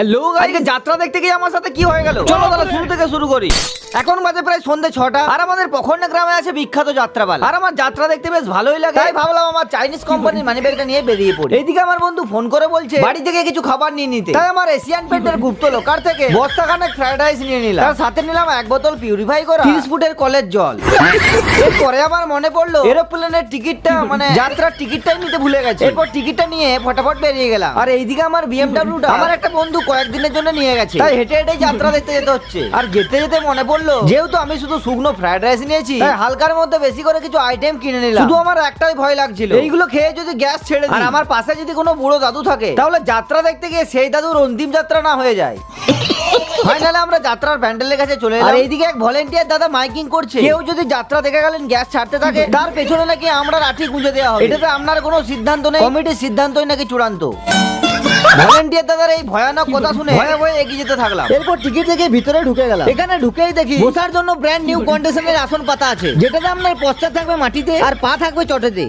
Hello guys, যাত্রা দেখতে গিয়ে আমার সাথে কি হয়ে গেল? চলো তাহলে শুরু থেকে শুরু করি। এখন বাজে প্রায় সন্ধ্যে 6টা আর আমাদের পখন্ডা গ্রামে আছে বিখ্যাত যাত্রাপালা। আর আমার যাত্রা দেখতে বেশ ভালোই লাগে, তাই ভাবলাম আমার চাইনিজ কোম্পানির মানি ব্যাগটা নিয়ে বেরিয়ে পড়ি। এইদিকে আমার বন্ধু ফোন করে বলছে বাড়ি থেকে কিছু খাবার নিয়ে নিতে, তাই আমার এশিয়ান পেন্টের গুপ্ত লোকার থেকে বস্তাখানেক ফ্রাইড রাইস নিয়ে নিলাম। তার সাথে নিলাম 1 বোতল পিউরিফাই করা 30 ফুটের কলের জল। এরপরে আমার মনে পড়লো এরোপ্লেনের টিকিটটা মানে যাত্রার টিকিটটাই নিতে ভুলে গেছে। এরপর টিকিটটা নিয়ে ফটাফট বেরিয়ে গেলাম। আর এইদিকে আমার বিএমডব্লিউটা আমার একটা বন্ধু কয়েকদিনের জন্য নিয়ে গেছে, তাই হেঁটে হেঁটে যাত্রা দেখতে যেতে হচ্ছে। আর যেতে যেতে মনে পড়লো যেহেতু আমি শুধু শুকনো ফ্রাইড রাইস নিয়েছি, তাই হালকার মধ্যে বেশি করে কিছু আইটেম কিনে নিলাম। শুধু আমার একটাই ভয় লাগছিল, এইগুলো খেয়ে যদি গ্যাস ছেড়ে দিই আর আমার পাশে যদি কোনো বুড়ো দাদু থাকে, তাহলে যাত্রা দেখতে গিয়ে সেই দাদুর অন্তিম যাত্রা না হয়ে যায়। ফাইনালি আমরা যাত্রার প্যান্ডেলের কাছে চলে এলাম। আর এইদিকে এক ভলেন্টিয়ার দাদা মাইকিং করছে, কেউ যদি যাত্রা দেখে গেলেন গ্যাস ছাড়তে থাকে, তার পেছনে নাকি আমরা লাঠি গুঁজে দেওয়া হবে। এটাতে আপনার কোনো সিদ্ধান্ত নেই, কমিটির সিদ্ধান্তই নাকি চূড়ান্ত। ভলেন্টিয়ার দাদার এই ভয়ানক কথা শুনে ভয়ে ভয়ে এগিয়ে যেতে থাকলাম। এরপর টিকিট দেখে ভিতরে ঢুকে গেলাম। এখানে ঢুকেই দেখি বসার জন্য ব্র্যান্ড নিউ কন্ডিশনের আসন পাতা আছে, যেটাতে আপনার পশ্চাৎ থাকবে মাটিতে আর পা থাকবে চটেতে।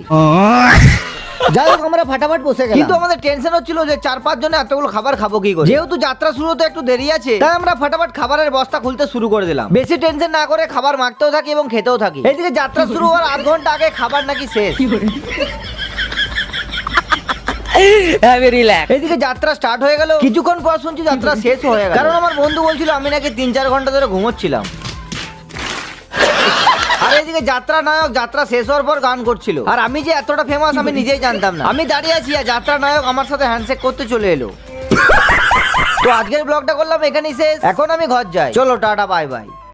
যাই হোক আমরা ফাটাফাট বসে গেলাম, কিন্তু আমাদের টেনশন হচ্ছিল যে 4-5 জনে এতগুলো খাবার খাবো কি করে। যেহেতু যাত্রা শুরু হতে একটু দেরি আছে, তাই আমরা ফাটাফাট খাবারের বস্তা খুলতে শুরু করে দিলাম। বেশি টেনশন না করে খাবার মাখতেও থাকি এবং খেতেও থাকি। এইদিকে যাত্রা শুরু হওয়ার আধ ঘন্টা আগে খাবার নাকি শেষ। এদিকে যাত্রা স্টার্ট হয়ে গেল, কিছুক্ষণ পর শুনছি যাত্রা শেষ হয়ে গেল। কারণ আমার বন্ধু বলছিল আমি নাকি 3-4 ঘন্টা ধরে ঘুমোচ্ছিলাম। আর এদিকে যাত্রা নায়ক যাত্রা শেষ হওয়ার পর গান করছিল, আর আমি যে এতটা ফেমাস আমি নিজেই জানতাম না। আমি দাঁড়িয়ে আছি আর যাত্রা নায়ক আমার সাথে হ্যান্ডশেক করতে চলে এলো। তো আজকের ব্লগটা করলাম এখানেই শেষ। এখন আমি ঘর যাই, চলো টাটা বাই বাই।